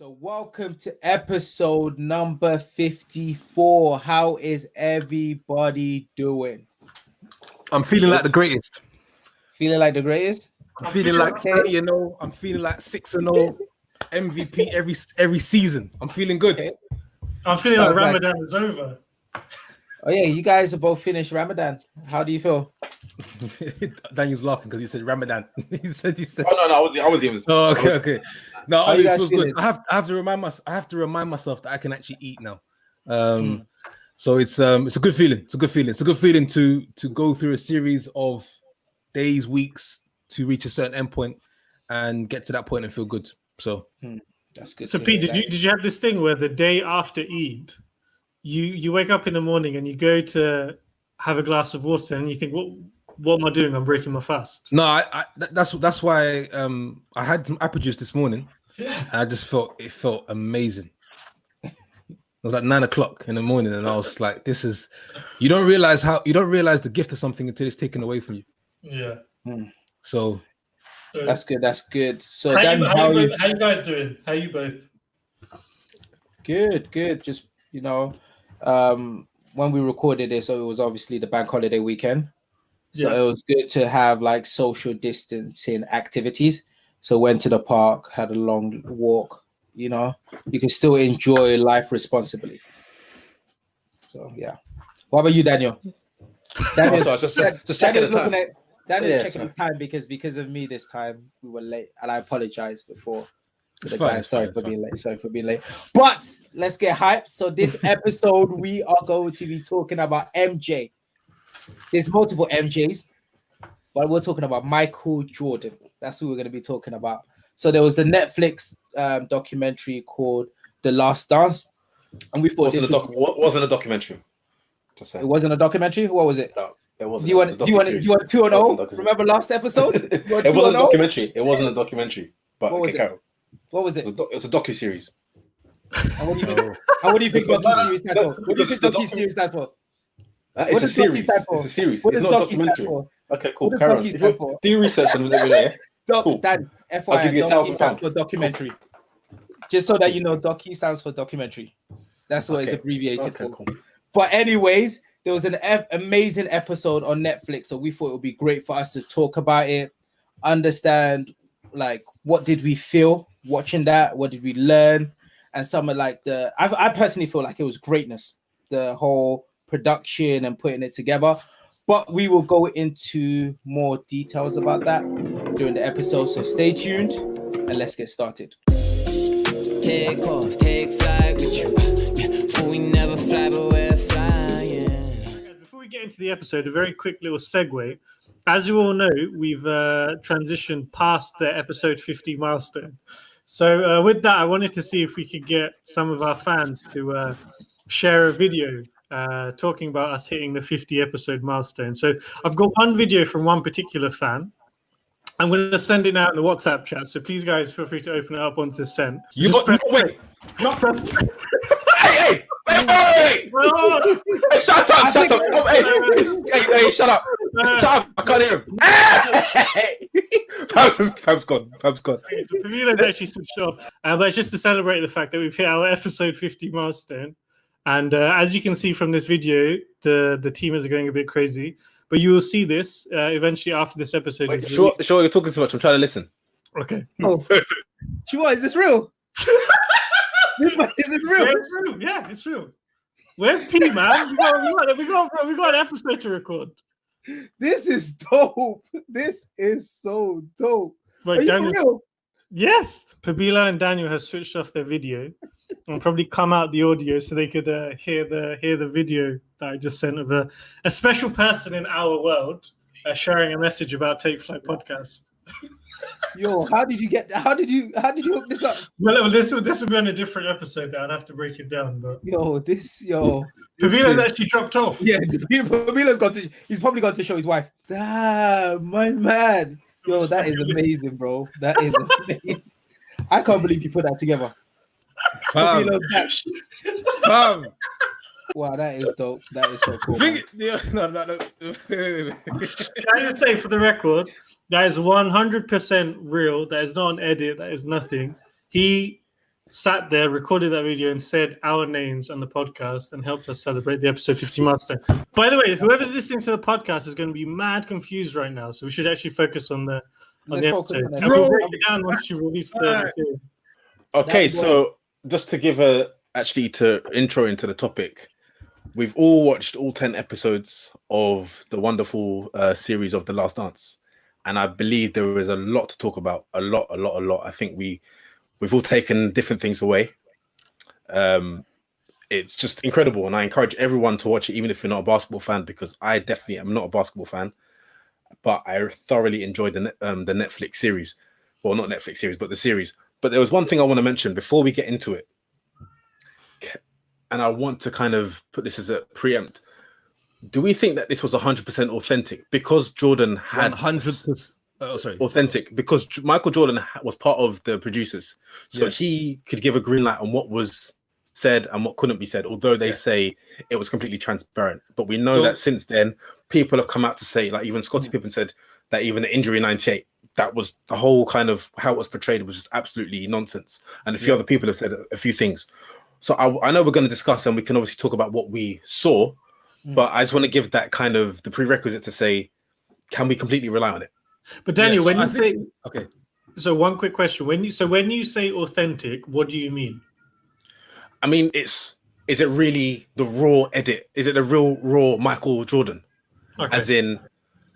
So, welcome to episode number 54. How is everybody doing? I'm feeling like the greatest. Feeling like the greatest? I'm feeling like 30-0. I'm feeling like 6-0 MVP every season. I'm feeling good. Okay. I'm feeling like Ramadan is over. Oh yeah, you guys are both finished Ramadan. How do you feel? Daniel's laughing because he said Ramadan. he said. Oh no, I was even. Oh, okay. No, How you it guys feels feeling? good. I have to remind myself that I can actually eat now. So it's a good feeling. It's a good feeling to go through a series of days, weeks to reach a certain endpoint and get to that point and feel good. So That's good. So Pete, did you have this thing where the day after Eid, you wake up in the morning and you go to have a glass of water and you think, what am I doing? I'm breaking my fast. no, that's why I had some apple juice this morning. And I just felt amazing. It was like 9 o'clock in the morning, and I was like, "This is." You don't realize the gift of something until it's taken away from you. Yeah. So That's good. That's good. So How Dan, you guys doing? How you both? Good. Just when we recorded this, so it was obviously the bank holiday weekend. So Yeah. it was good to have like social distancing activities. So went to the park, had a long walk. You can still enjoy life responsibly. So yeah. What about you, Daniel? Daniel, Oh, sorry, just checking the time. Daniel's checking the time because of me this time we were late, and I apologize before. it's fine. Sorry for being late. But let's get hyped. So this episode we are going to be talking about MJ. There's multiple MJs, but we're talking about Michael Jordan. That's who we're going to be talking about. So there was the Netflix documentary called The Last Dance, and we thought wasn't a documentary. Just saying. it wasn't a documentary. What was it? No, it wasn't. Do you want 2-0? Remember last episode? It wasn't a documentary. It wasn't a documentary. But What was okay, Carol. What was it? It was a docu-series. And what do you think? And what do you think docu-series stands for? What do you think docu-series stands for? It's What a does docu series. stand for? It's a series. What It's does not a docu stand documentary. for? Okay, cool. What does Carol, docu stand for? do your research on it over there. Doc, Cool. Dan, I'll FYI, give you docu stands £1,000. for documentary. Just so that you know, docu stands for documentary. That's what it's abbreviated for. Cool. But anyways, there was an amazing episode on Netflix, so we thought it would be great for us to talk about it, understand like what did we feel watching that, what did we learn, and some of like I personally feel like it was greatness, the whole production and putting it together. But we will go into more details about that during the episode, so stay tuned and let's get started. Take off, take flight with you. For we never fly, but we're flying. Before we get into the episode, a very quick little segue. As you all know, we've transitioned past the episode 50 milestone. So with that, I wanted to see if we could get some of our fans to share a video talking about us hitting the 50 episode milestone. So I've got one video from one particular fan. I'm going to send it out in the WhatsApp chat. So please, guys, feel free to open it up once it's sent. So Wait. Hey! Oh, Hey, shut up! Hey, shut up! Shut up! I can't hear him. Pam's gone. so Pamila's actually switched off. But it's just to celebrate the fact that we've hit our episode 50 milestone. And as you can see from this video, the teamers are going a bit crazy. But you will see this eventually after this episode. Wait, is sure, released. you're talking too much. I'm trying to listen. Okay. Oh, Shua, is this real? Is it real? Yeah, it's real. Yeah, it's real. Where's P, man? We got an episode to record. This is dope. This is so dope. Right, Are you Daniel, for real? yes. Pabila and Daniel have switched off their video and probably come out the audio so they could hear the video that I just sent of a special person in our world sharing a message about Take Flight podcast. Yo, how did you hook this up? Well, this will be on a different episode. I'd have to break it down, but Yo. Pabila's actually dropped off. Yeah, he's probably gone to show his wife. Damn, my man. Yo, that is amazing, bro. That is amazing. I can't believe you put that together. Pam. Wow, that is dope. That is so cool. No. Can I just say for the record, that is 100% real. That is not an edit. That is nothing. He sat there, recorded that video, and said our names on the podcast and helped us celebrate the episode 50 milestone. By the way, whoever's listening to the podcast is going to be mad confused right now, so we should actually focus on the episode. And we'll break it down once you release the material. Okay, so just to give to intro into the topic, we've all watched all 10 episodes of the wonderful series of The Last Dance, and I believe there is a lot to talk about. A lot. I think we've all taken different things away. It's just incredible, and I encourage everyone to watch it, even if you're not a basketball fan, because I definitely am not a basketball fan, but I thoroughly enjoyed the Netflix series. Well, not Netflix series, but the series. But there was one thing I want to mention before we get into it, and I want to kind of put this as a preempt. Do we think that this was 100% authentic? Because Jordan had 100%. Authentic, because Michael Jordan was part of the producers, so he could give a green light on what was said and what couldn't be said, although they say it was completely transparent. But we know that since then, people have come out to say, like even Scottie Pippen said that even the injury in 98, that was the whole kind of how it was portrayed was just absolutely nonsense. And a few other people have said a few things. So I know we're going to discuss, and we can obviously talk about what we saw, but I just want to give that kind of the prerequisite to say, can we completely rely on it? But Daniel, Yeah, so when you say okay, so one quick question: when you say authentic, what do you mean? I mean, is it really the raw edit? Is it the real raw Michael Jordan, as in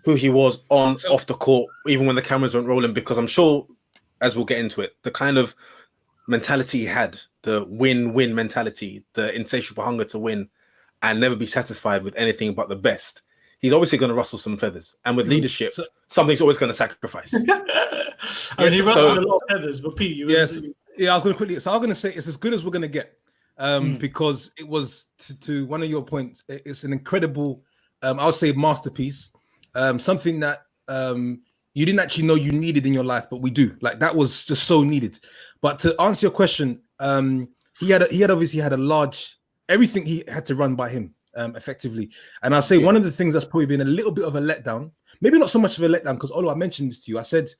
who he was on off the court, even when the cameras weren't rolling? Because I'm sure, as we'll get into it, the kind of mentality he had, the win-win mentality, the insatiable hunger to win and never be satisfied with anything but the best. He's obviously going to rustle some feathers, and with leadership, something's always going to sacrifice. I mean, he rustled a lot of feathers, but Pete, I was going to quickly. So I'm going to say it's as good as we're going to get, because it was to one of your points. It's an incredible, I would say, masterpiece. Something that you didn't actually know you needed in your life, but we do. Like that was just so needed. But to answer your question, he had obviously had a large everything he had to run by him. Effectively, and I'll say one of the things that's probably been a little bit of a letdown, maybe not so much of a letdown, because although I mentioned this to you, I said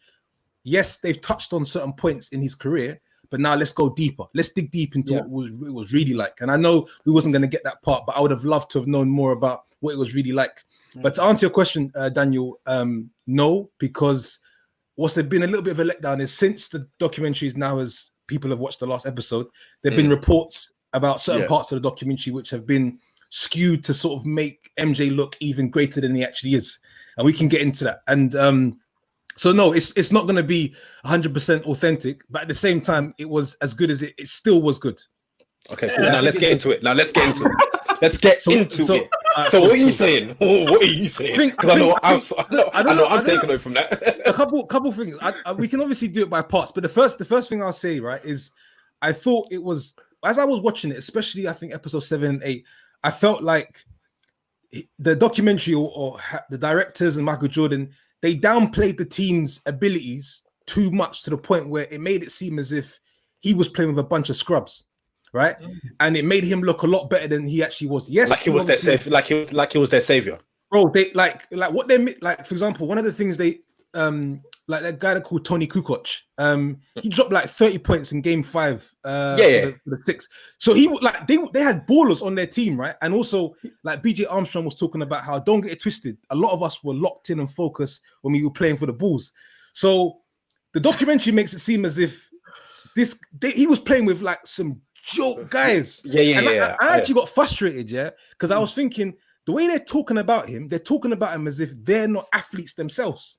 yes, they've touched on certain points in his career, but now let's go deeper. Let's dig deep into what it was really like. And I know we wasn't going to get that part, but I would have loved to have known more about what it was really like. But to answer your question, Daniel, no, because what's been a little bit of a letdown is since the documentary is now, as people have watched the last episode, there have been reports about certain parts of the documentary which have been skewed to sort of make MJ look even greater than he actually is, and we can get into that. And so no, it's not going to be 100% authentic, but at the same time, it was as good as it still was good. Okay, cool. Now let's get into it. So what are you saying? What are you saying? Because I know I'm taking away from that. A couple things. We can obviously do it by parts, but the first thing I'll say, right, is I thought it was, as I was watching it, especially I think episode 7 and 8. I felt like the documentary or the directors and Michael Jordan, they downplayed the team's abilities too much to the point where it made it seem as if he was playing with a bunch of scrubs, right? And it made him look a lot better than he actually was. Yes, like he was their savior. Like he was their savior. Bro, they like what they like. For example, one of the things they like that guy called ᴠɪᴇᴡs. He dropped like 30 points in game 5 for the 6. So he like they had ballers on their team, right? And also like BJ Armstrong was talking about how, don't get it twisted, a lot of us were locked in and focused when we were playing for the Bulls. So the documentary makes it seem as if he was playing with like some joke guys. I actually got frustrated, because I was thinking the way they're talking about him as if they're not athletes themselves.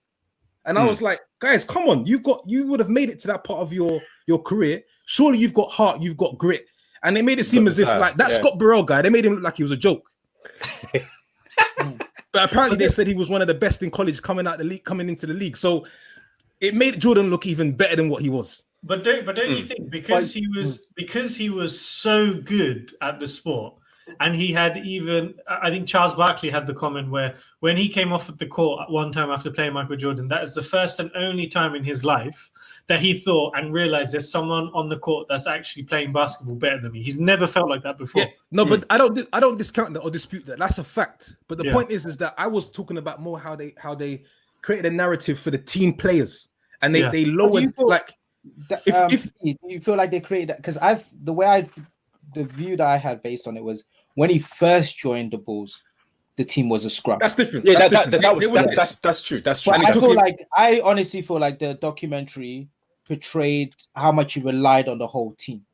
And I was like, guys, come on, you would have made it to that part of your career. Surely you've got heart, you've got grit. And they made it seem as if like that Scott Burrell guy, they made him look like he was a joke. But apparently they said he was one of the best in college coming into the league. So it made Jordan look even better than what he was. But don't you think because he was so good at the sport, and he had even, I think Charles Barkley had the comment where when he came off of the court at one time after playing Michael Jordan, that is the first and only time in his life that he thought and realized there's someone on the court that's actually playing basketball better than me. He's never felt like that before. Yeah, no, but I don't discount that or dispute that. That's a fact. But the point is that I was talking about more how they created a narrative for the team players, and they lowered If do you feel like they created that? Because the view that I had based on it was when he first joined the Bulls, the team was a scrub. that's different. Yeah, That's different. that's true. That's But true. I honestly feel like the documentary portrayed how much he relied on the whole team.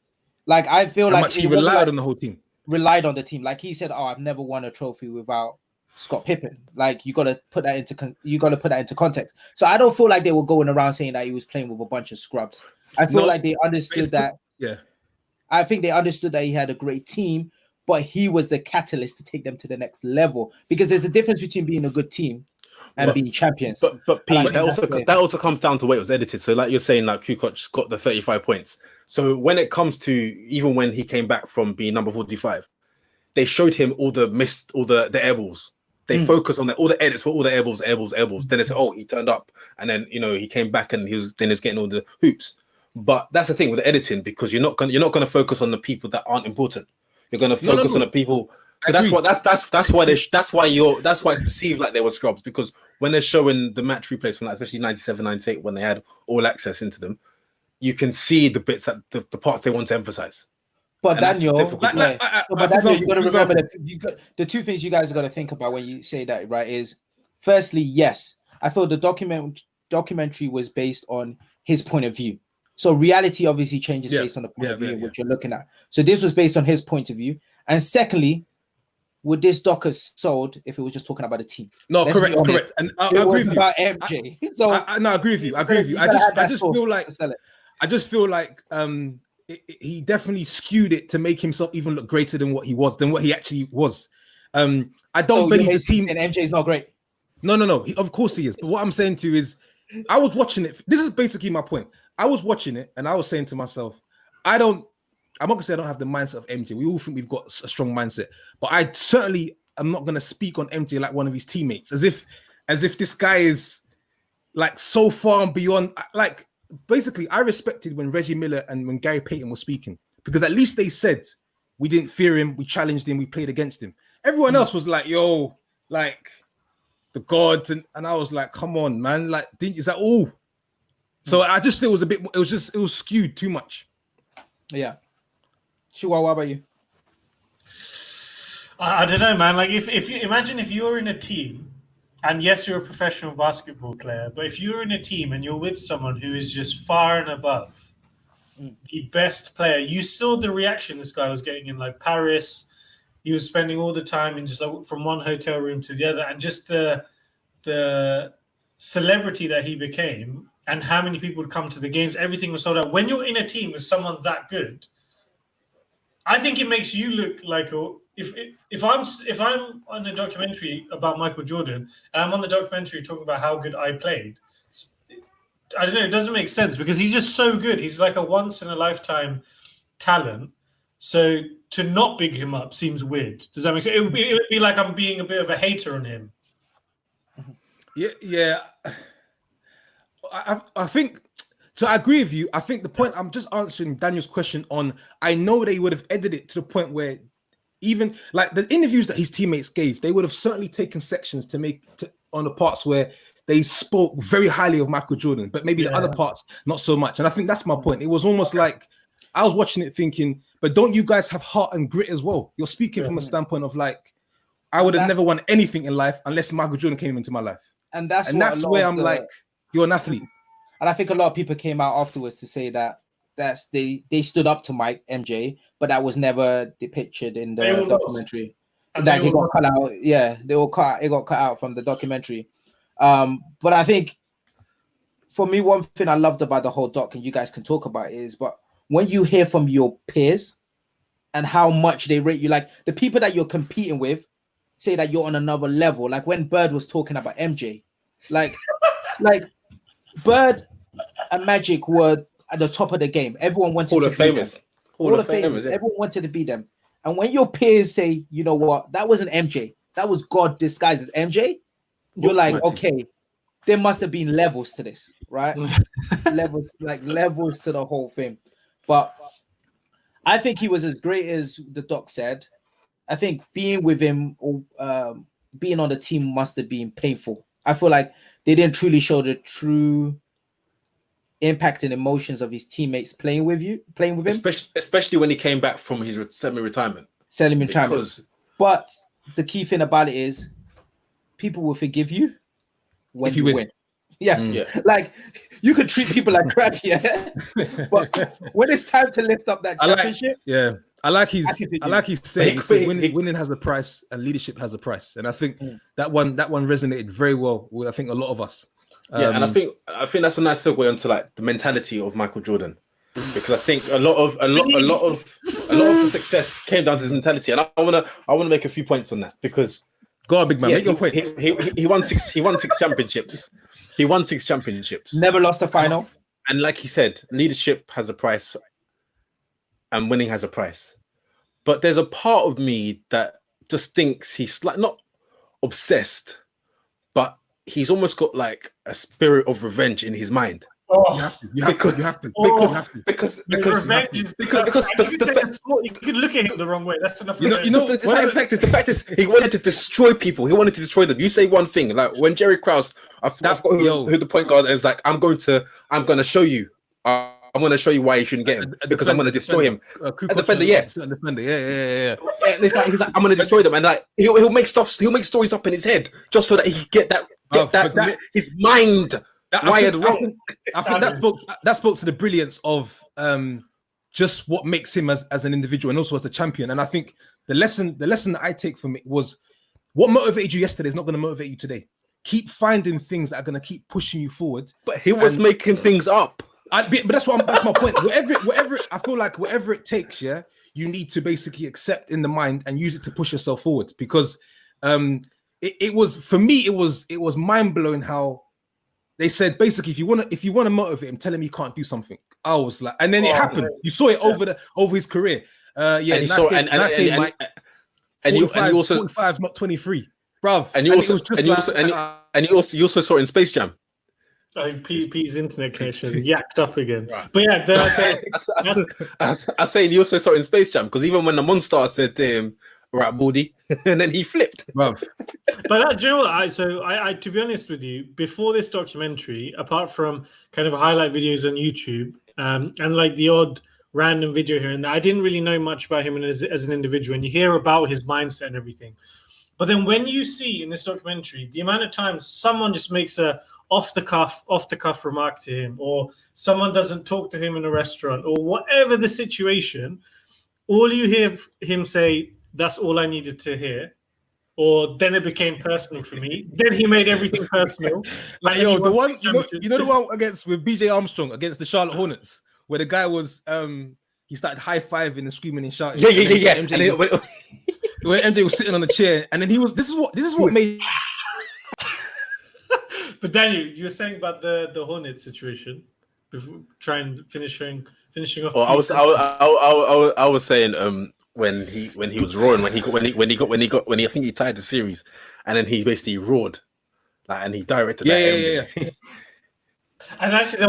Like I feel How like much he it wasn't relied like on the whole team. relied on the team. Like he said, "Oh, I've never won a trophy without Scott Pippen." Like you got to put that into context. So I don't feel like they were going around saying that he was playing with a bunch of scrubs. I feel No, like they understood that. Yeah. I think they understood that he had a great team, but he was the catalyst to take them to the next level. Because there's a difference between being a good team and being champions. But Pete, like that also comes down to where it was edited. So like you're saying, like Kukoc got the 35 points. So when it comes to even when he came back from being number 45, they showed him all the air balls. They focus on all the edits for all the air balls. Then they said, oh, he turned up, and then he came back and he was getting all the hoops. But that's the thing with the editing, because you're not gonna focus on the people that aren't important. You're gonna focus on the people. So that's why it's perceived like they were scrubs, because when they're showing the match replays from especially 97, 98, when they had all access into them, you can see the bits that the parts they want to emphasize. But Daniel, you got to remember that the two things you guys got to think about when you say that, right? Is firstly, yes, I feel the documentary was based on his point of view. So reality obviously changes based on the point of view which you're looking at. So this was based on his point of view. And secondly, would this doc have sold if it was just talking about a team? No, correct. And I agree with you. About MJ. I agree with you. I just feel like he definitely skewed it to make himself even look greater than what he actually was. I don't believe the team. And MJ is not great. No. Of course he is. But what I'm saying to you is, I was watching it. This is basically my point. I was watching it and I was saying to myself, I'm not gonna say I don't have the mindset of MJ. We all think we've got a strong mindset, but I certainly am not gonna speak on MJ like one of his teammates, as if this guy is like so far and beyond. Like basically, I respected when Reggie Miller and when Gary Payton were speaking, because at least they said we didn't fear him, we challenged him, we played against him. Everyone else was like, yo, like the gods, and I was like, come on, man, like, is that all? So I just think it was skewed too much. Yeah. Shua, what about you? I don't know, man. Like if you imagine if you're in a team, and yes, you're a professional basketball player, but if you're in a team and you're with someone who is just far and above the best player, you saw the reaction this guy was getting in like Paris. He was spending all the time in just like from one hotel room to the other, and just the celebrity that he became, and how many people would come to the games. Everything was sold out. When you're in a team with someone that good, I think it makes you look like if I'm on a documentary about Michael Jordan and I'm on the documentary talking about how good I played, I don't know, it doesn't make sense because he's just so good. He's like a once in a lifetime talent. So to not big him up seems weird. Does that make sense? It would be like I'm being a bit of a hater on him. Yeah. I think, so I agree with you. I think the point, I'm just answering Daniel's question on, I know they would have edited it to the point where even like the interviews that his teammates gave, they would have certainly taken sections on the parts where they spoke very highly of Michael Jordan, but maybe the other parts, not so much. And I think that's my point. It was almost like, I was watching it thinking, but don't you guys have heart and grit as well? You're speaking from a standpoint of like, I would have never won anything in life unless Michael Jordan came into my life. And that's where I'm like, you're an athlete. And I think a lot of people came out afterwards to say that they stood up to MJ, but that was never depicted in the documentary. That it got cut out. Yeah, it got cut out from the documentary. But I think for me, one thing I loved about the whole doc, and you guys can talk about it, is but when you hear from your peers and how much they rate you, like the people that you're competing with say that you're on another level. Like when Bird was talking about MJ, like Bird and Magic were at the top of the game. Everyone wanted to be famous. All the famous. Everyone wanted to be them. And when your peers say, you know what, that wasn't MJ, that was God disguised as MJ, you're like, okay, there must have been levels to this, right? levels to the whole thing. But I think he was as great as the doc said. I think being with him or being on the team must have been painful. I feel like they didn't truly show the true impact and emotions of his teammates playing with him, especially when he came back from his semi-retirement. But the key thing about it is, people will forgive you when if you win. Yes, like you could treat people like crap, but when it's time to lift up that championship, I like he's saying winning has a price and leadership has a price, and I think that one resonated very well with I think a lot of us. And I think that's a nice segue onto like the mentality of Michael Jordan, because I think a lot of the success came down to his mentality, and I wanna make a few points on that because go on, big man, make your point. He won six championships. He won 6 championships. Never lost a final. And like he said, leadership has a price and winning has a price. But there's a part of me that just thinks he's like not obsessed, but he's almost got like a spirit of revenge in his mind. You have to. You Because you could look at him the wrong way. That's enough. The fact is he wanted to destroy people. He wanted to destroy them. You say one thing, like when Jerry Krause, I forgot who the point guard is. Like I'm going to show you. I'm going to show you why you shouldn't get him because I'm going to destroy him. Defender. And he's like, I'm going to destroy them, and like he'll make stories up in his head just so that he can get his mind. I think that spoke to the brilliance of just what makes him as an individual and also as a champion. And I think the lesson that I take from it was what motivated you yesterday is not going to motivate you today. Keep finding things that are going to keep pushing you forward. But he was making things up. But that's my point. Whatever I feel like whatever it takes, you need to basically accept in the mind and use it to push yourself forward. Because it was mind blowing how. They said basically, if you want to motivate him, tell him he can't do something. I was like, and then it happened. You saw it over his career. And you also 45, not 23, bruv. And you also saw it in Space Jam. I think P's internet connection yacked up again. Right. But I say you also saw it in Space Jam because even when the monster said to him, "Right, Baldy," and then he flipped. But do you know what? I to be honest with you, before this documentary, apart from kind of highlight videos on YouTube and like the odd random video here and there, I didn't really know much about him as an individual. And you hear about his mindset and everything. But then when you see in this documentary the amount of times someone just makes a off the cuff remark to him, or someone doesn't talk to him in a restaurant, or whatever the situation, all you hear him say, "That's all I needed to hear," or then it became personal for me. Then he made everything personal. Like the one, the one with BJ Armstrong against the Charlotte Hornets, where the guy was he started high-fiving and screaming and shouting. Yeah. Where MJ was sitting on the chair, and then he was. This is what made. But Daniel, you were saying about the Hornets situation. Before trying finishing off. Oh, I was saying when he was roaring when he I think he tied the series, and then he basically roared, like, and he directed that. Yeah. And actually,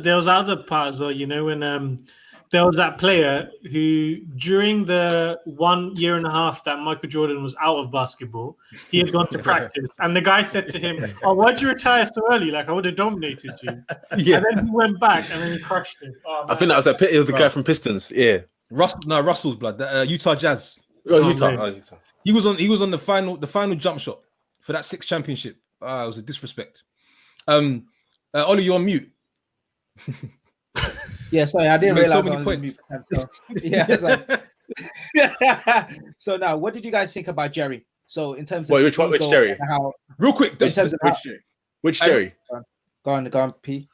there was other part as well. You know, when there was that player who, during the 1.5 years that Michael Jordan was out of basketball, he had gone to practice, and the guy said to him, "Oh, why'd you retire so early? Like, I would have dominated you." Yeah. And then he went back and then he crushed him. Oh, I think that was it was the guy from Pistons. Yeah. Russell's blood. Utah Jazz. Utah. He was on the final jump shot for that 6th championship. It was a disrespect. Ollie, you're on mute. Yeah, sorry, I didn't realize. So many points. So now, what did you guys think about Jerry? So in terms of which Jerry? Real quick, which Jerry? Go on, P.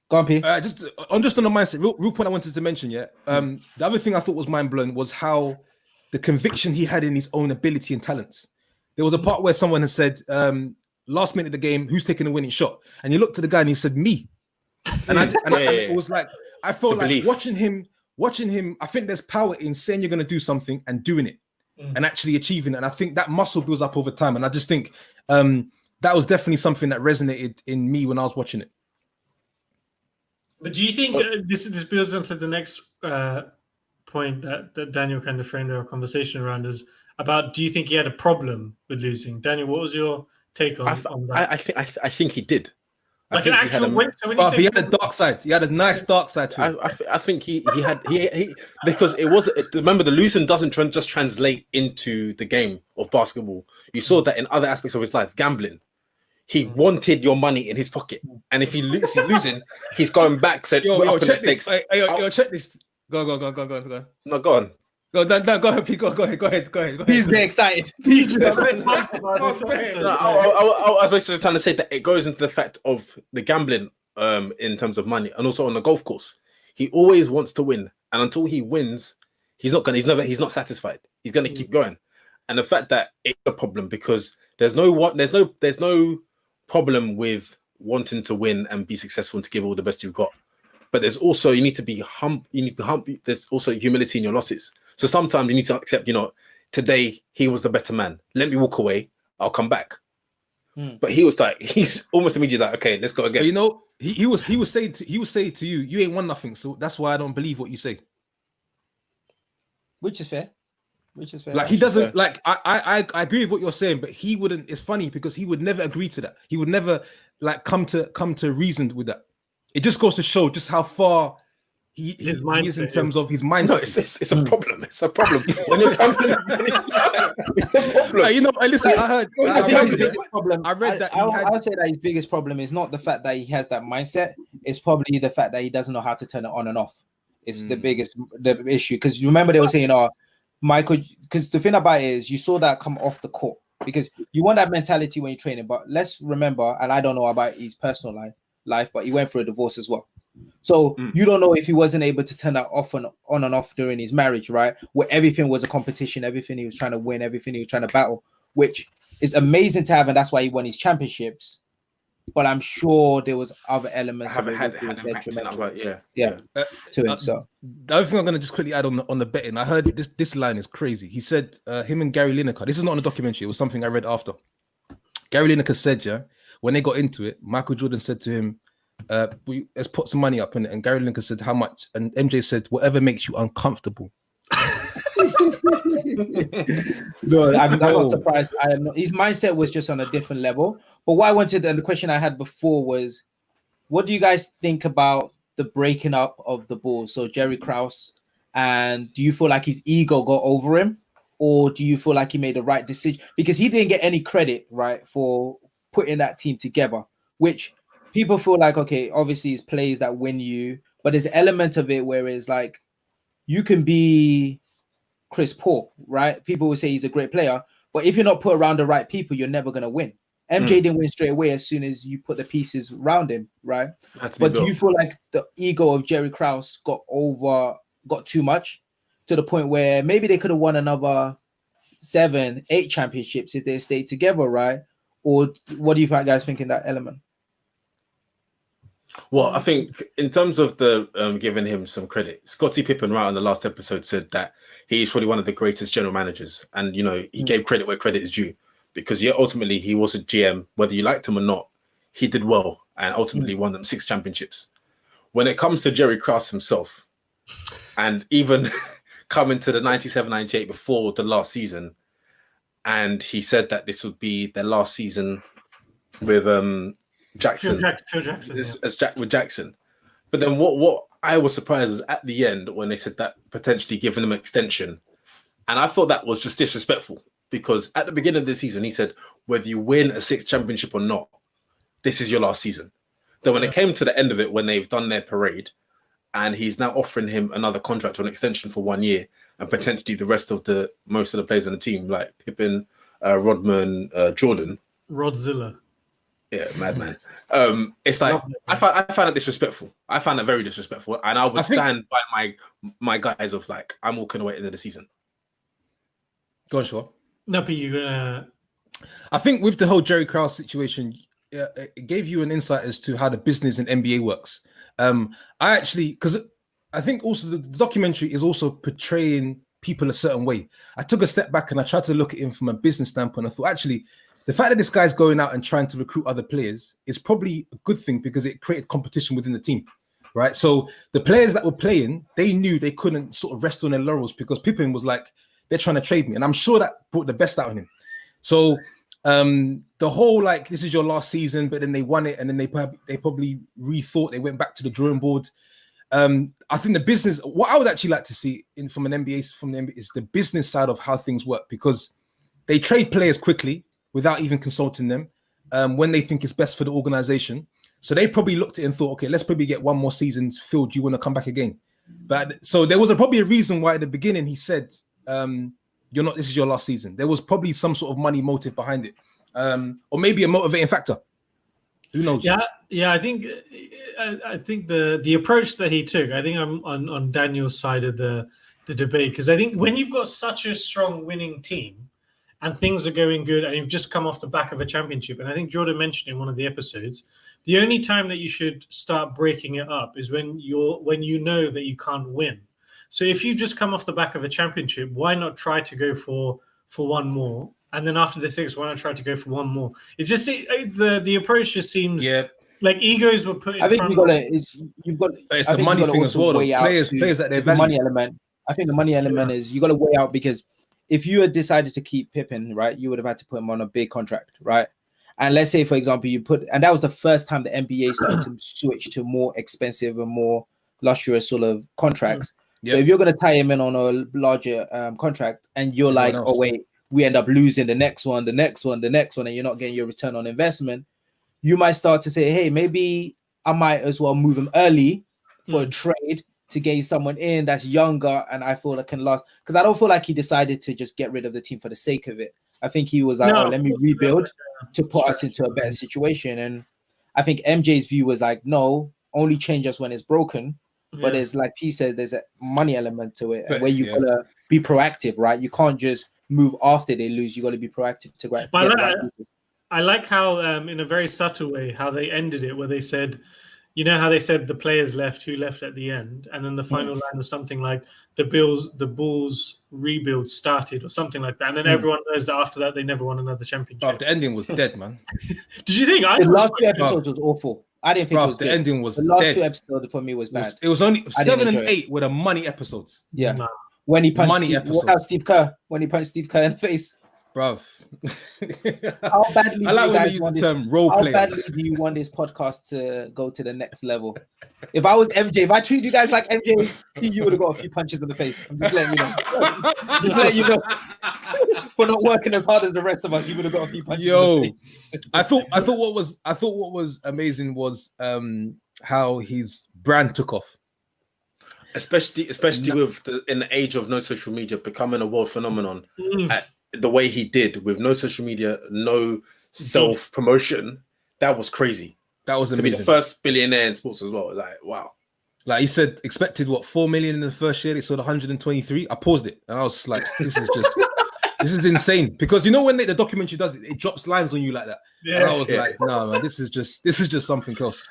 Go on, P. Just on the mindset. Real point I wanted to mention. Yeah. The other thing I thought was mind blowing was how the conviction he had in his own ability and talents. There was a part where someone had said, last minute of the game, who's taking the winning shot? And he looked at the guy and he said, "Me." And it was like, I felt like watching him. I think there's power in saying you're going to do something and doing it and actually achieving it. And I think that muscle builds up over time. And I just think that was definitely something that resonated in me when I was watching it. But do you think this builds into the next point that Daniel kind of framed our conversation around is about, do you think he had a problem with losing? Daniel, what was your take on that? I think he did. Like an actual win. So when But you he say had a dark side. He had a nice dark side to him. I think he because remember the losing doesn't just translate into the game of basketball. You saw that in other aspects of his life, gambling. He wanted your money in his pocket, and if he's losing, he's going back. Said, Yo, check this. Yo, check this. Go. No, go on. Go ahead, Pete. Go ahead. Please get excited. Please. I was basically trying to say that it goes into the fact of the gambling in terms of money, and also on the golf course. He always wants to win, and until he wins, he's not satisfied. He's going to keep going, and the fact that it's a problem because there's no problem with wanting to win and be successful and to give all the best you've got, but there's also you need to be humble. There's also humility in your losses. So sometimes you need to accept, today he was the better man. Let me walk away. I'll come back. But he's almost immediately like, okay, let's go again. But he was saying to you, you ain't won nothing. So that's why I don't believe what you say. Which is fair. Like he doesn't like. I agree with what you're saying, but he wouldn't. It's funny because he would never agree to that. He would never like come to reason with that. It just goes to show just how far he is in terms of his mindset. No, it's a problem. It's a problem. When you're gambling, it's a problem. Listen, I heard. His biggest problem. I read that. I would say that his biggest problem is not the fact that he has that mindset. It's probably the fact that he doesn't know how to turn it on and off. It's the issue. Because remember they were saying, Michael. Because the thing about it is, you saw that come off the court because you want that mentality when you're training. But let's remember, and I don't know about his personal life, but he went through a divorce as well. So you don't know if he wasn't able to turn that on and off during his marriage, right? Where everything was a competition, everything he was trying to win, everything he was trying to battle, which is amazing to have, and that's why he won his championships. But I'm sure there was other elements of it had detrimental. To him. So the other thing I'm going to just quickly add on the betting, I heard this line is crazy. He said him and Gary Lineker. This is not on a documentary. It was something I read after. Gary Lineker said, when they got into it, Michael Jordan said to him, let's put some money up in it. And Gary Lineker said, how much? And MJ said, whatever makes you uncomfortable. No, I'm not surprised. I am not. His mindset was just on a different level. But what I wanted, and the question I had before was, what do you guys think about the breaking up of the Bulls? So Jerry Krause, and do you feel like his ego got over him, or do you feel like he made the right decision? Because he didn't get any credit, right, for putting that team together, which people feel like, okay, obviously it's plays that win you, but there's an element of it where it's like you can be Chris Paul, right? People will say he's a great player, but if you're not put around the right people, you're never going to win. MJ didn't win straight away as soon as you put the pieces around him, right? But do you feel like the ego of Jerry Krause got too much to the point where maybe they could have won another 7-8 championships if they stayed together, right? Or what do you guys think in that element? Well, I think in terms of the giving him some credit, Scottie Pippen, right on the last episode, said that he's probably one of the greatest general managers, and he gave credit where credit is due, because ultimately he was a GM, whether you liked him or not, he did well and ultimately won them 6 championships. When it comes to Jerry Krause himself, and even coming to the 97-98 before the last season, and he said that this would be their last season with Jackson, Phil Jackson, with Jackson. But then what I was surprised was at the end when they said that potentially giving him an extension, and I thought that was just disrespectful, because at the beginning of the season he said whether you win a 6th championship or not, this is your last season. Then when it came to the end of it, when they've done their parade, and he's now offering him another contract or an extension for 1 year, and potentially the rest of most of the players on the team like Pippen, Rodman, Jordan, Rodzilla. Yeah, madman. It's like I find it disrespectful. I find it very disrespectful, and I would stand by my guys of like I'm walking away at the end of the season. Go on, Shaw. No, but you're gonna. I think with the whole Jerry Krause situation, it gave you an insight as to how the business in NBA works. Because I think also the documentary is also portraying people a certain way. I took a step back and I tried to look at him from a business standpoint. I thought actually, the fact that this guy's going out and trying to recruit other players is probably a good thing, because it created competition within the team, right? So the players that were playing, they knew they couldn't sort of rest on their laurels, because Pippen was like, they're trying to trade me. And I'm sure that brought the best out of him. So The whole like this is your last season, but then they won it, and then they probably rethought. They went back to the drawing board. I think the business. What I would actually like to see from the NBA is the business side of how things work, because they trade players quickly without even consulting them when they think it's best for the organization. So they probably looked at it and thought, okay, let's probably get one more season filled. Do you want to come back again? But so there was probably a reason why at the beginning he said, "You're not. This is your last season." There was probably some sort of money motive behind it, or maybe a motivating factor. Who knows? Yeah. I think the approach that he took. I think I'm on Daniel's side of the debate, because I think when you've got such a strong winning team and things are going good, and you've just come off the back of a championship, and I think Jordan mentioned in one of the episodes, the only time that you should start breaking it up is when you know that you can't win. So if you've just come off the back of a championship, why not try to go for one more? And then after the 6, why not try to go for one more? It's just the approach just seems like egos were put in front. You've got. It's a money thing as well. Players that they value. The money element. I think the money element is you got to weigh out, because if you had decided to keep Pippen, right, you would have had to put him on a big contract, right? And let's say, for example, and that was the first time the NBA started to switch to more expensive and more luxurious sort of contracts. So if you're going to tie him in on a larger contract, and you're like, oh wait, we end up losing the next one, and you're not getting your return on investment, you might start to say, hey, maybe I might as well move him early for a trade to gain someone in that's younger and I feel that can last. Because I don't feel like he decided to just get rid of the team for the sake of it. I think he was like, let me rebuild to put us into a better situation. And I think MJ's view was like, no, only change us when it's broken. But it's like he said, there's a money element to it, where you gotta be proactive, right? You can't just move after they lose. You got to be proactive to get the right pieces. I like how, in a very subtle way, how they ended it, where they said, you know how they said the players left, who left at the end, and then the final line was something like the Bulls rebuild started, or something like that, and then everyone knows that after that they never won another championship. The ending was dead, man. Did you think? The last 2 episodes was awful. I didn't think it was the good. ending was the last dead. 2 episodes for me was bad. It was only 7 and 8 were the money episodes. Yeah, No. when he punched Steve Kerr in the face. Bruv. How badly I like when they use the term role player. How badly do you want this podcast to go to the next level? If I was MJ, if I treated you guys like MJ, you would have got a few punches in the face. I'm just letting you know. Just letting you know. For not working as hard as the rest of us, you would have got a few punches. Yo, I thought what was amazing was how his brand took off. Especially with in the age of no social media becoming a world phenomenon. The way he did, with no social media, no self promotion, that was crazy. That was amazing. To be the first billionaire in sports as well. Like, wow. Like he said, expected 4 million in the first year. They sold 123. I paused it and I was like, this is insane. Because you know when the documentary does it, it drops lines on you like that. Yeah. And I was like, no, man, this is just something else.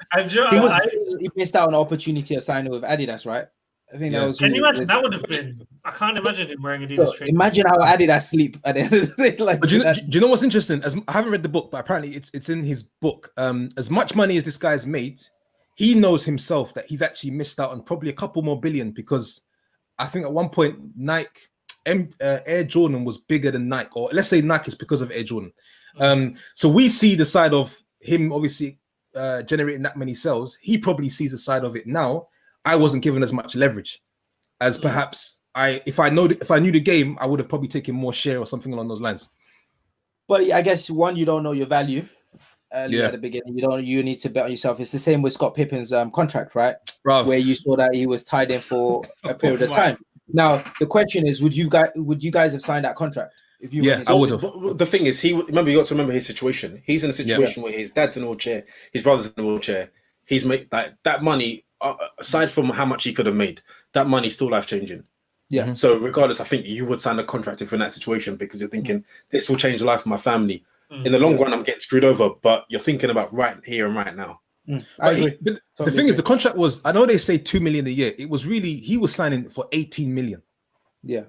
He missed out on an opportunity of signing with Adidas, right? I think that was. Can you imagine? That would have been. I can't imagine him wearing Adidas trainers. Imagine how Adidas sleep at the end of the day. Like, but do you know what's interesting? I haven't read the book, but apparently it's in his book. As much money as this guy's made, he knows himself that he's actually missed out on probably a couple more billion, because I think at one point Nike, Air Jordan was bigger than Nike, or let's say Nike is because of Air Jordan. So we see the side of him obviously generating that many sales. He probably sees the side of it now. I wasn't given as much leverage as perhaps if I knew the game, I would have probably taken more share or something along those lines. But I guess you don't know your value at the beginning. You need to bet on yourself. It's the same with Scott Pippen's contract, right? Bruv. Where you saw that he was tied in for a period of time. Now the question is, would you guys have signed that contract? If you I would have. The thing is, you got to remember his situation. He's in a situation where his dad's in a wheelchair, his brother's in a wheelchair. He's made that money. Aside from how much he could have made, that money's still life-changing. Yeah. So regardless, I think you would sign a contract if you're in that situation, because you're thinking, this will change the life of my family. In the long run, I'm getting screwed over, but you're thinking about right here and right now. I agree. But the thing is, the contract was, I know they say 2 million a year. It was really, he was signing for 18 million. Yeah.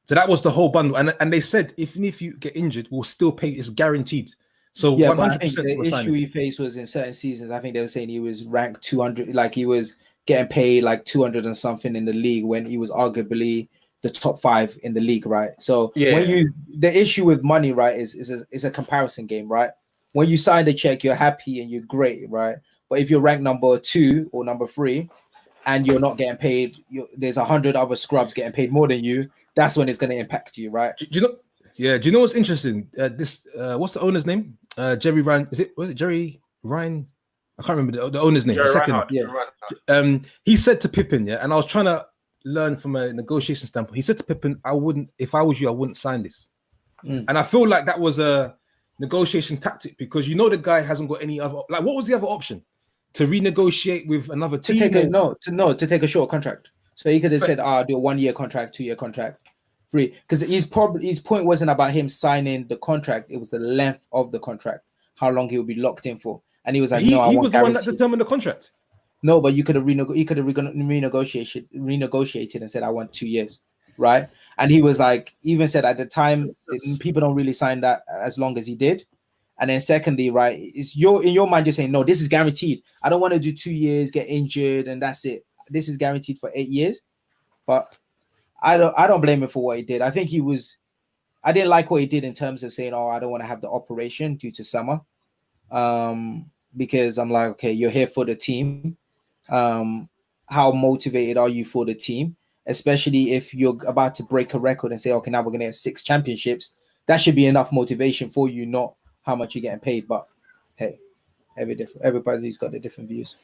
So that was the whole bundle. And they said, even if you get injured, we'll still pay, it's guaranteed. So 100%. The issue he faced was in certain seasons. I think they were saying he was ranked 200, like he was getting paid like 200 and something in the league when he was arguably the top 5 in the league, right? So Yeah. the issue with money, right, is a comparison game, right? When you sign the check, you're happy and you're great, right? But if you're ranked number 2 or number 3 and you're not getting paid, there's 100 other scrubs getting paid more than you. That's when it's going to impact you, right? Do you know? Yeah. Do you know what's interesting? What's the owner's name? Jerry Ryan. Was it Jerry Ryan? I can't remember the owner's name. Jerry the second. Reinhardt, yeah. Jerry Reinhardt. He said to Pippen, yeah, and I was trying to learn from a negotiation standpoint. He said to Pippen, "I wouldn't, if I was you, I wouldn't sign this." And I feel like that was a negotiation tactic because the guy hasn't got any other. Like, what was the other option? To renegotiate with another team? To take a short contract. So he could have said, "I'll do a 1-year contract, 2-year contract, 3." Because his point wasn't about him signing the contract; it was the length of the contract, how long he would be locked in for. And he was like, "No, he was the one that determined the contract." No, but you could have renegotiated and said, "I want 2 years," right? And he was like, even said at the time, people don't really sign that as long as he did. And then secondly, right, it's in your mind, you're saying, "No, this is guaranteed. I don't want to do 2 years, get injured, and that's it. This is guaranteed for 8 years." But I don't blame him for what he did. I think I didn't like what he did in terms of saying, "Oh, I don't want to have the operation due to summer," because I'm like, okay, you're here for the team. How motivated are you for the team? Especially if you're about to break a record and say, "Okay, now we're gonna get 6 championships." That should be enough motivation for you, not how much you're getting paid. But hey, everybody's got their different views.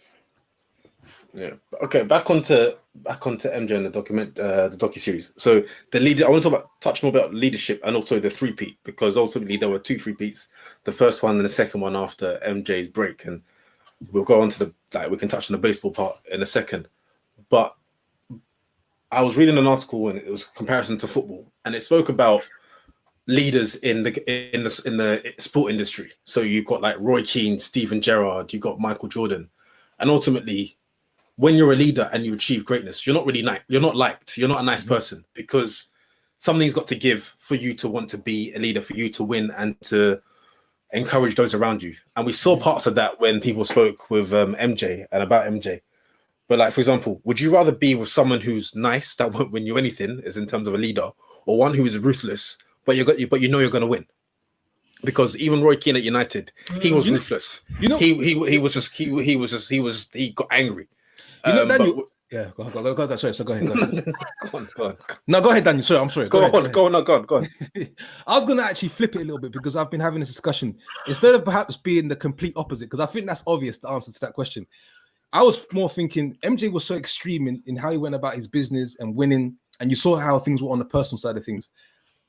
Yeah. Okay. Back onto MJ and the docu-series. So the leader, I want to touch more about leadership and also the 3-peat, because ultimately there were 2 3-peats. The first one and the second one after MJ's break, and we'll go on to we can touch on the baseball part in a second. But I was reading an article and it was a comparison to football, and it spoke about leaders in the sport industry. So you've got like Roy Keane, Steven Gerrard, you've got Michael Jordan, and ultimately, when you're a leader and you achieve greatness, you're not really you're not liked, you're not a nice person, because something's got to give for you to want to be a leader, for you to win and to encourage those around you. And we saw parts of that when people spoke with MJ and about MJ. But like, for example, would you rather be with someone who's nice, that won't win you anything, as in terms of a leader, or one who is ruthless, but you're going to win? Because even Roy Keane at United, he was ruthless. He got angry. Daniel. Yeah, go ahead. Sorry, go ahead. Go on. No, go ahead, Daniel. Sorry, I'm sorry. Go on. I was going to actually flip it a little bit because I've been having this discussion. Instead of perhaps being the complete opposite, because I think that's obvious, the answer to that question. I was more thinking MJ was so extreme in how he went about his business and winning, and you saw how things were on the personal side of things.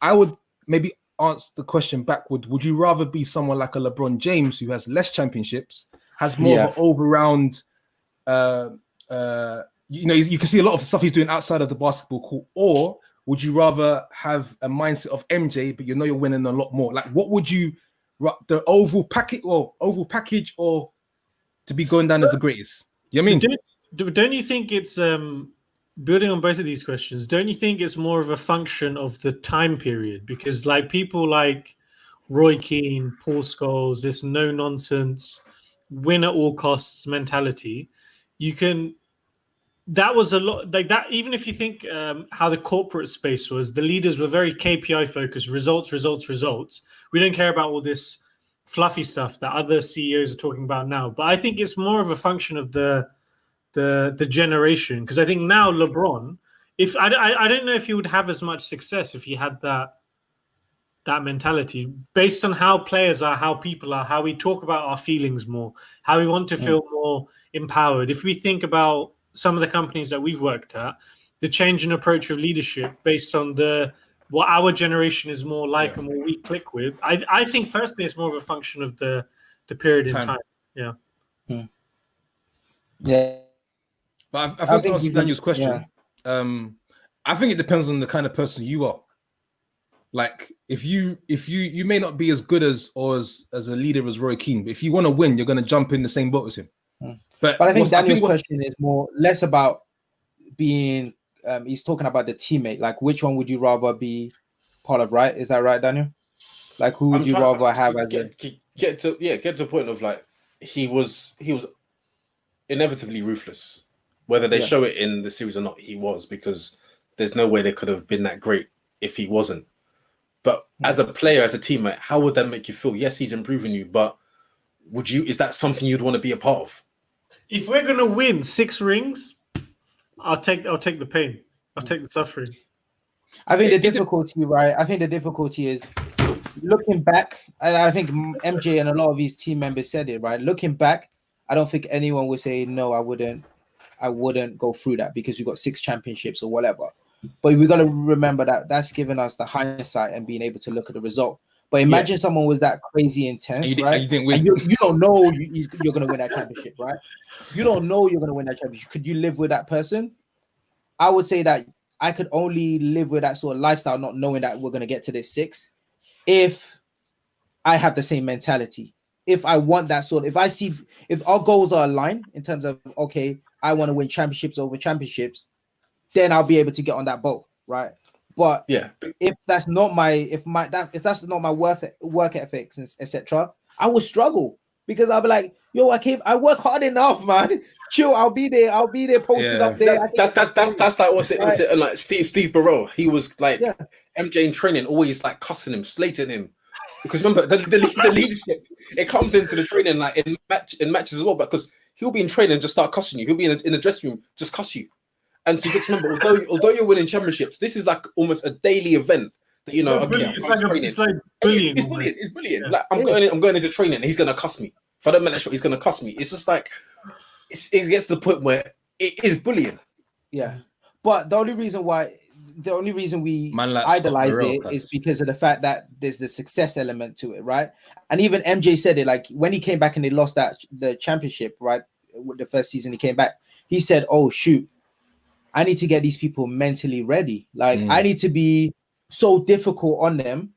I would maybe answer the question backward. Would you rather be someone like a LeBron James who has less championships, has more of an all-round you can see a lot of the stuff he's doing outside of the basketball court, or would you rather have a mindset of MJ, but you're winning a lot more? Like, what would you, the overall package, or to be going down as the greatest? You know what I mean? Don't you think it's building on both of these questions? Don't you think it's more of a function of the time period? Because like people like Roy Keane, Paul Scholes, this no nonsense, win at all costs mentality, that was a lot like that. Even if you think how the corporate space was, the leaders were very KPI focused, results. We don't care about all this fluffy stuff that other CEOs are talking about now. But I think it's more of a function of the generation, because I think now LeBron, if I don't know if he would have as much success if he had that mentality, based on how players are, how people are, how we talk about our feelings more, how we want to feel more empowered. If we think about some of the companies that we've worked at, the change in approach of leadership based on what our generation is more like and what we click with, I think personally it's more of a function of the period in time. Yeah. Yeah. But I think to answer Daniel's question, I think it depends on the kind of person you are. Like if you may not be as good as a leader as Roy Keane, but if you want to win, you're going to jump in the same boat as him. But I think Daniel's question is less about being. He's talking about the teammate. Like, which one would you rather be part of? Right? Is that right, Daniel? Like, who would you rather have as get to a point of like he was inevitably ruthless, whether they show it in the series or not. He was, because there's no way they could have been that great if he wasn't. But as a player, as a teammate, how would that make you feel? Yes, he's improving you, but is that something you'd want to be a part of? If we're gonna win 6 rings, I'll take the pain. I'll take the suffering. I think the difficulty, right? I think the difficulty is looking back, and I think MJ and a lot of his team members said it, right? Looking back, I don't think anyone would say no. I wouldn't go through that because you got 6 championships or whatever. But we got to remember that that's given us the hindsight and being able to look at the result. But imagine someone was that crazy intense, right? You didn't win. And you don't know you're going to win that championship, right? You don't know you're going to win that championship. Could you live with that person? I would say that I could only live with that sort of lifestyle, not knowing that we're going to get to this 6, if I have the same mentality. If I want that sort of, if our goals are aligned in terms of, okay, I want to win championships over championships, then I'll be able to get on that boat, right? But if that's not my work ethics and etc., I will struggle because I'll be like, yo, I work hard enough, man. Chill, I'll be there posted up there. That's like what's it like Steve Burrell. He was like MJ in training, always like cussing him, slating him. Because remember the leadership, it comes into the training like in matches as well, because he'll be in training and just start cussing you. He'll be in the dressing room, just cuss you. And so you get to remember, although you're winning championships, this is like almost a daily event that it's like bullying. It's bullying. Yeah. Like I'm going into training, and he's gonna cuss me. If I don't make that shot, he's gonna cuss me. It's just like it gets to the point where it is bullying. Yeah, but the only reason we like idolize it is because of the fact that there's the success element to it, right? And even MJ said it, like when he came back and they lost the championship, right? With the first season he came back, he said, "Oh shoot, I need to get these people mentally ready. Like I need to be so difficult on them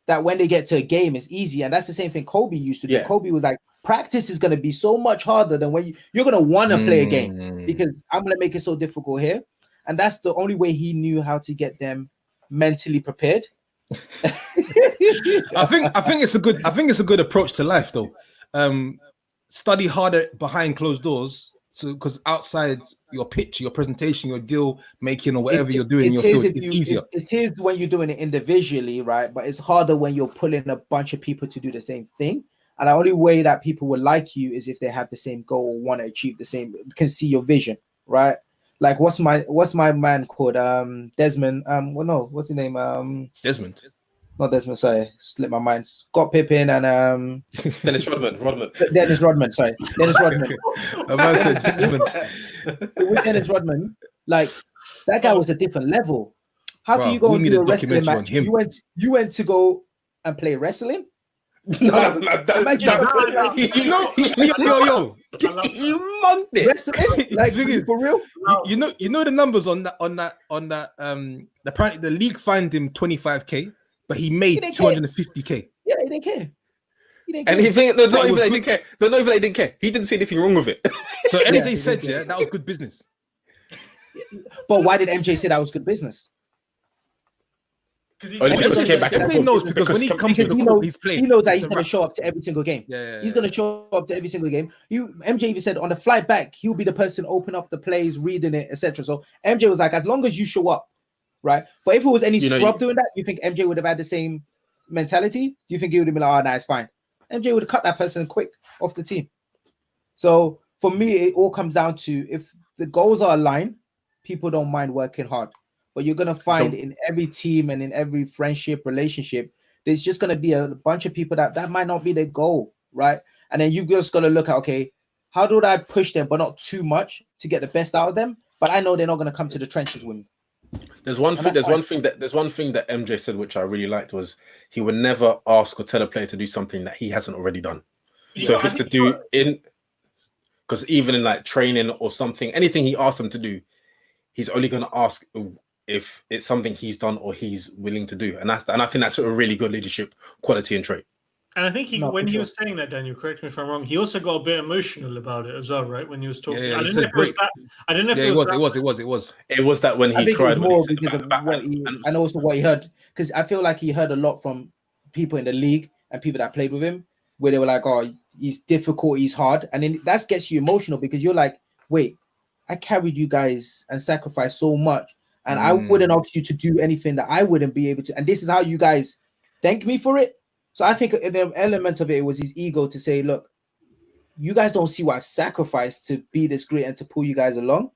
that when they get to a game, it's easy." And that's the same thing Kobe used to do. Kobe was like, practice is going to be so much harder than when you're going to want to play a game because I'm going to make it so difficult here. And that's the only way he knew how to get them mentally prepared. I think it's a good approach to life though. Study harder behind closed doors. So, because outside your pitch, your presentation, your deal making, or whatever you're doing in your field, it's easier. It is when you're doing it individually, right? But it's harder when you're pulling a bunch of people to do the same thing. And the only way that people will like you is if they have the same goal, want to achieve the same, can see your vision, right? Like what's my man called? Desmond. What's his name? Desmond. Not Desmond, sorry, slipped my mind. Scott Pippen and Dennis Rodman. Dennis Rodman, sorry. Dennis Rodman. With Dennis Rodman, like that guy was a different level. How can you go and do a wrestling match? You went to go and play wrestling? No, you monked it. Wrestling? Like for real? You know the numbers on that. Apparently the league fined him 25K. But he made 250K. Yeah, he didn't care. And he think not even they didn't care. Not even they didn't care. He didn't see anything wrong with it. So MJ said, that was good business. But why did MJ say that was good business? Because he came back and knows because when he comes to the court, he's playing. He knows that he's going to show up to every single game. He's going to show up to every single game. MJ even said on the flight back, he'll be the person open up the plays, reading it, etc. So MJ was like, as long as you show up. Right, but if it was any scrub doing that, you think MJ would have had the same mentality? Do you think he would have been like, "Oh, nah, it's fine"? MJ would have cut that person quick off the team. So for me, it all comes down to if the goals are aligned, people don't mind working hard. But you're gonna find in every team and in every friendship relationship, there's just gonna be a bunch of people that might not be their goal, right? And then you've just got to look at, okay, how do I push them, but not too much to get the best out of them? But I know they're not gonna come to the trenches with me. There's one thing that MJ said which I really liked was he would never ask or tell a player to do something that he hasn't already done. So if it's to do because even in like training or something, anything he asked them to do, he's only going to ask if it's something he's done or he's willing to do, and I think that's a really good leadership quality and trait. And I think he was saying that, Daniel, correct me if I'm wrong, he also got a bit emotional about it as well, right? When he was talking. Yeah, I didn't know if it was. It was that when he cried. More because of what and also what he heard. Because I feel like he heard a lot from people in the league and people that played with him, where they were like, "Oh, he's difficult, he's hard," and then that gets you emotional because you're like, "Wait, I carried you guys and sacrificed so much, And I wouldn't ask you to do anything that I wouldn't be able to. And this is how you guys thank me for it. So I think an element of it was his ego to say, look, you guys don't see what I've sacrificed to be this great and to pull you guys along.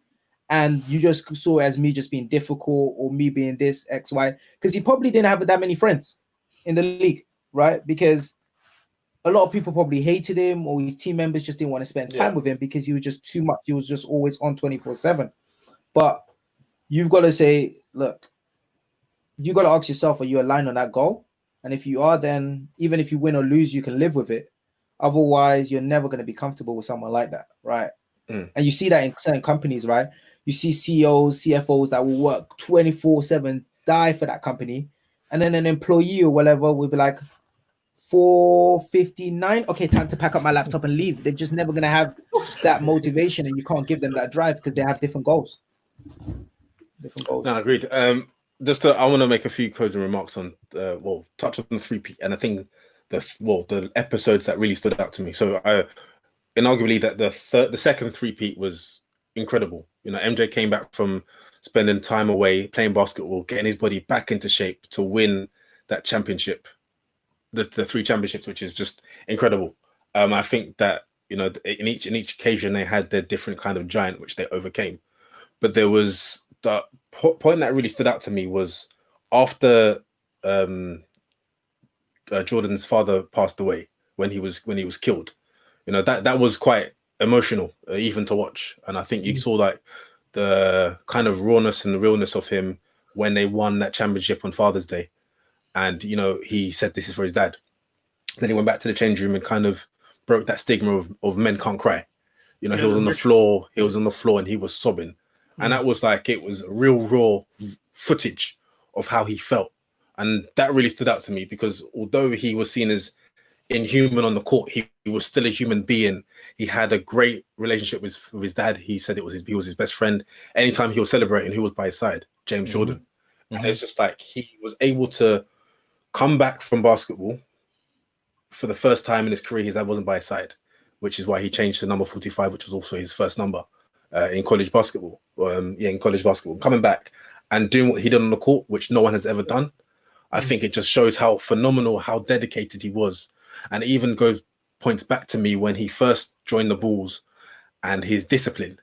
And you just saw it as me just being difficult or me being this X, Y, because he probably didn't have that many friends in the league, right? Because a lot of people probably hated him, or his team members just didn't want to spend time with him because he was just too much. He was just always on 24/7. But you've got to say, look, you got to ask yourself, are you aligned on that goal? And if you are, then even if you win or lose, you can live with it. Otherwise, you're never going to be comfortable with someone like that, right? And you see that in certain companies, right? You see CEOs, CFOs that will work 24/7, die for that company. And then an employee or whatever will be like, 4:59. Okay, time to pack up my laptop and leave. They're just never going to have that motivation, and you can't give them that drive because they have different goals. No, agreed. I want to make a few closing remarks on, touch on the 3P, and I think the episodes that really stood out to me. So inarguably that the second 3P was incredible. You know, MJ came back from spending time away playing basketball, getting his body back into shape to win that championship. The 3 championships, which is just incredible. I think that, you know, in each occasion they had their different kind of giant which they overcame. But there was the point that really stood out to me was after Jordan's father passed away, when he was killed. You know, that was quite emotional, even to watch. And I think you saw like the kind of rawness and the realness of him when they won that championship on Father's Day. And, you know, he said this is for his dad. Then he went back to the change room and kind of broke that stigma of men can't cry. You know, he was on the floor and he was sobbing. And that was like, it was real raw footage of how he felt. And that really stood out to me because although he was seen as inhuman on the court, he was still a human being. He had a great relationship with his dad. He said he was his best friend. Anytime he was celebrating, who was by his side? James Jordan. And it's just like he was able to come back from basketball for the first time in his career. His dad wasn't by his side, which is why he changed to number 45, which was also his first number in college basketball. In college basketball, coming back and doing what he did on the court, which no one has ever done. I think it just shows how phenomenal, how dedicated he was. And it even points back to me when he first joined the Bulls and his discipline.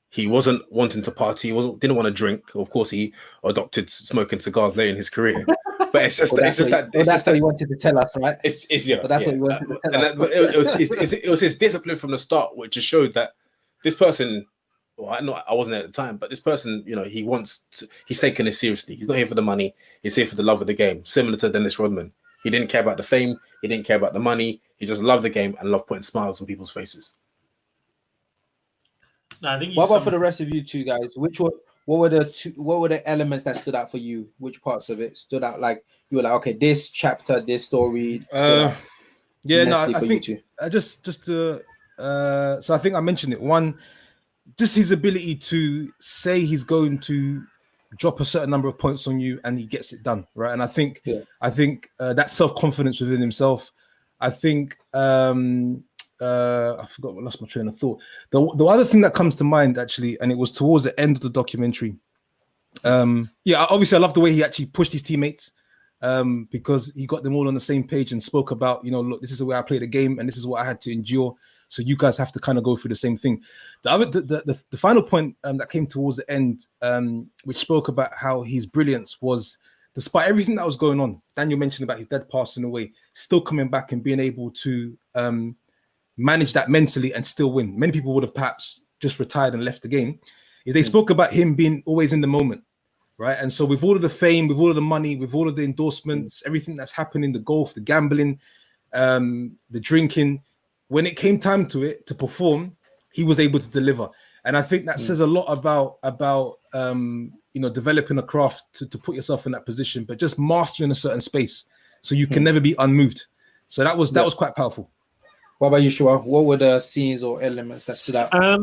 He wasn't wanting to party. He didn't want to drink. Of course, he adopted smoking cigars later in his career. But it's just that's what he wanted to tell us, right? But that's what he wanted to tell us. It was his discipline from the start, which just showed that this person. Well, I wasn't there at the time, but this person, you know, he's taking this seriously. He's not here for the money. He's here for the love of the game. Similar to Dennis Rodman, he didn't care about the fame. He didn't care about the money. He just loved the game and loved putting smiles on people's faces. No, I think. What about for the rest of you two guys? What were the elements that stood out for you? Which parts of it stood out? Like you were like, okay, this chapter, this story. I think so I think I mentioned it. One, just his ability to say he's going to drop a certain number of points on you and he gets it done, right? And I think that self-confidence within himself. I think I lost my train of thought. The other thing that comes to mind actually, and it was towards the end of the documentary. Obviously I love the way he actually pushed his teammates because he got them all on the same page and spoke about, you know, look, this is the way I play the game and this is what I had to endure. So you guys have to kind of go through the same thing. The final point that came towards the end, which spoke about how his brilliance was, despite everything that was going on, Daniel mentioned about his dad passing away, still coming back and being able to manage that mentally and still win. Many people would have perhaps just retired and left the game. They spoke about him being always in the moment, right? And so with all of the fame, with all of the money, with all of the endorsements, everything that's happening, the golf, the gambling, the drinking, when it came time to perform, he was able to deliver. And I think that says a lot about developing a craft to put yourself in that position, but just mastering a certain space so you can never be unmoved. So that was quite powerful. What about you, Shua? What were the scenes or elements that stood out? I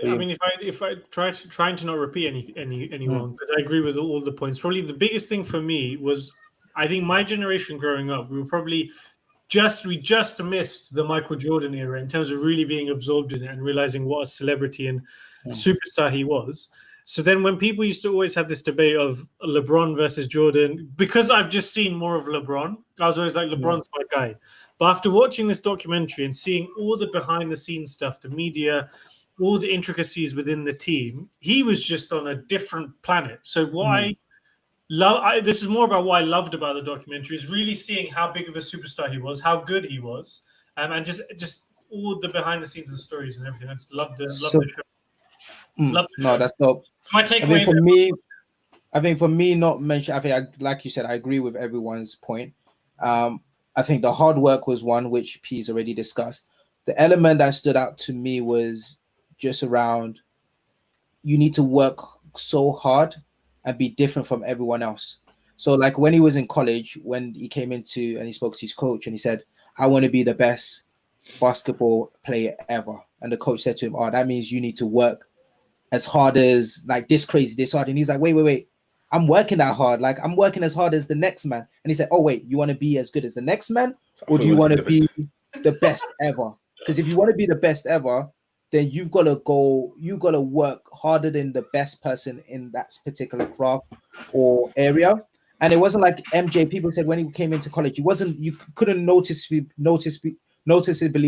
mean, if I trying to not repeat anyone, because I agree with all the points. Probably the biggest thing for me was, I think my generation growing up, we just missed the Michael Jordan era in terms of really being absorbed in it and realizing what a celebrity and superstar he was. So then when people used to always have this debate of LeBron versus Jordan, because I've just seen more of LeBron, I was always like, LeBron's my guy. But after watching this documentary and seeing all the behind the scenes stuff, the media, all the intricacies within the team, he was just on a different planet. So what I love, this is more about what I loved about the documentary, is really seeing how big of a superstar he was, how good he was, and just all the behind the scenes and stories and everything. I just loved the show. Love the No, show. that's dope. My I takeaway think for me, not mention. I think, like you said, I agree with everyone's point. I think the hard work was one, which P's already discussed. The element that stood out to me was just around, you need to work so hard and be different from everyone else. So like when he was in college, when he came into and he spoke to his coach and he said, I want to be the best basketball player ever. And the coach said to him, oh, that means you need to work as hard as like this hard. And he's like, wait. I'm working that hard. Like I'm working as hard as the next man. And he said, oh, wait, you want to be as good as the next man? Or do you want to be the best ever? Because if you want to be the best ever, then you've got to work harder than the best person in that particular craft or area. And it wasn't like MJ. People said when he came into college, you couldn't noticeably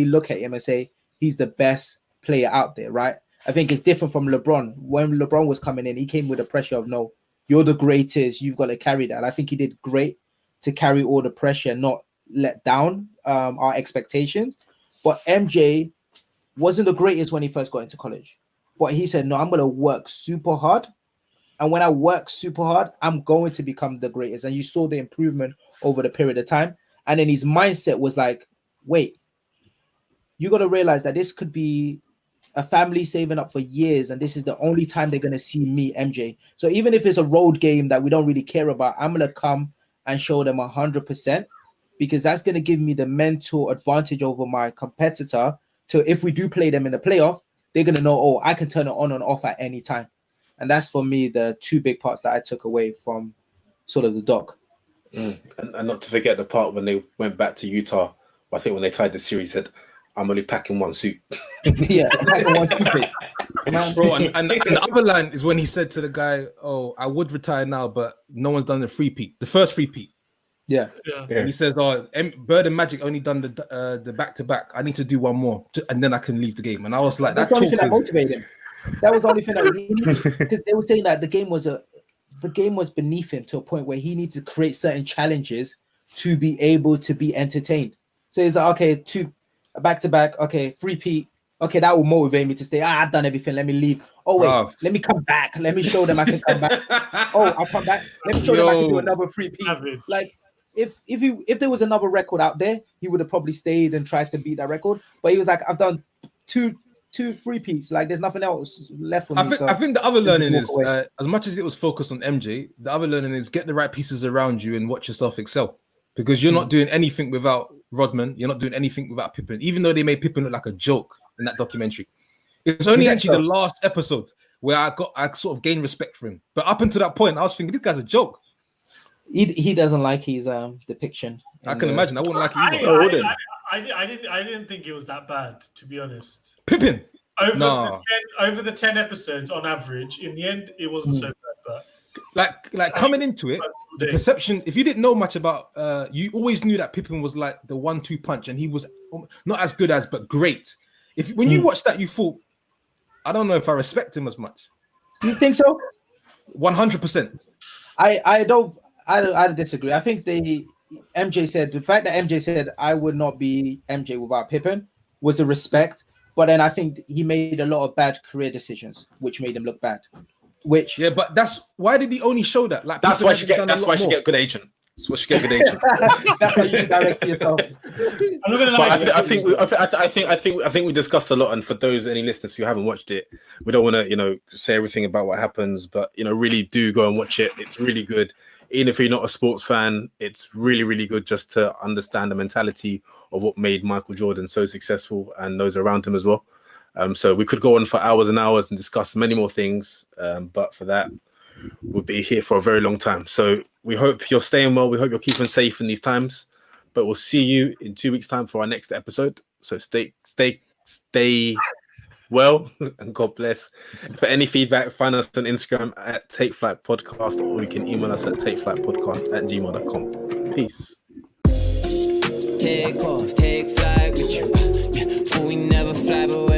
look at him and say he's the best player out there, right? I think it's different from LeBron. When LeBron was coming in, he came with the pressure of, no, you're the greatest, you've got to carry that. I think he did great to carry all the pressure, not let down our expectations. But MJ wasn't the greatest when he first got into college. But he said, no, I'm going to work super hard. And when I work super hard, I'm going to become the greatest. And you saw the improvement over the period of time. And then his mindset was like, wait, you got to realize that this could be a family saving up for years, and this is the only time they're going to see me, MJ. So even if it's a road game that we don't really care about, I'm going to come and show them 100%, because that's going to give me the mental advantage over my competitor. So if we do play them in the playoff, they're going to know, oh, I can turn it on and off at any time. And that's for me the two big parts that I took away from sort of the doc. And not to forget the part when they went back to Utah, I think when they tied the series, said, I'm only packing one suit. Yeah, packing one suit. Bro, and the other line is when he said to the guy, oh, I would retire now, but no one's done the three-peat, the first three-peat. Yeah. And he says, oh, Bird and Magic only done the back-to-back. I need to do one more, and then I can leave the game. And I was like, that's the only thing that motivated him. That was the only thing that because they were saying that the game was beneath him to a point where he needs to create certain challenges to be able to be entertained. So he's like, okay, two back-to-back, okay, three-peat. Okay, that will motivate me to stay. I've done everything. Let me leave. Oh wait, let me come back. Let me show them I can come back. Oh, I'll come back. Let me show them I can do another three-peat. Like if there was another record out there, he would have probably stayed and tried to beat that record. But he was like, I've done two three-peats. Like there's nothing else left for me. I think the other learning is as much as it was focused on MJ, the other learning is get the right pieces around you and watch yourself excel. Because you're not doing anything without Rodman. You're not doing anything without Pippen. Even though they made Pippen look like a joke in that documentary. It's only actually the last episode where I sort of gained respect for him. But up until that point, I was thinking, this guy's a joke. He doesn't like his depiction. I can imagine. I wouldn't like it either. I didn't think it was that bad, to be honest. Pippen? Over the 10 episodes on average, in the end, it wasn't so bad. But like coming into it, the perception, if you didn't know much about, you always knew that Pippen was like the 1-2 punch, and he was not as good as, but great. When you watched that, you thought, I don't know if I respect him as much. You think so? 100%. I disagree. I think the fact that MJ said I would not be MJ without Pippen was a respect, but then I think he made a lot of bad career decisions, which made him look bad. But that's why did he only show that? Like that's why she get a good agent. That's why she get a good agent. That's why you should direct yourself. I'm not gonna lie. I think we discussed a lot, and for those any listeners who haven't watched it, we don't want to say everything about what happens, but really do go and watch it. It's really good. Even if you're not a sports fan, it's really, really good just to understand the mentality of what made Michael Jordan so successful and those around him as well. So we could go on for hours and hours and discuss many more things, but for that, we'll be here for a very long time. So we hope you're staying well. We hope you're keeping safe in these times. But we'll see you in 2 weeks' time for our next episode. So stay well, and God bless. For any feedback, find us on Instagram at Take Flight Podcast, or you can email us at takeflightpodcast@gmail.com. Peace. Take off, take flight with you. Yeah, for we never fly, but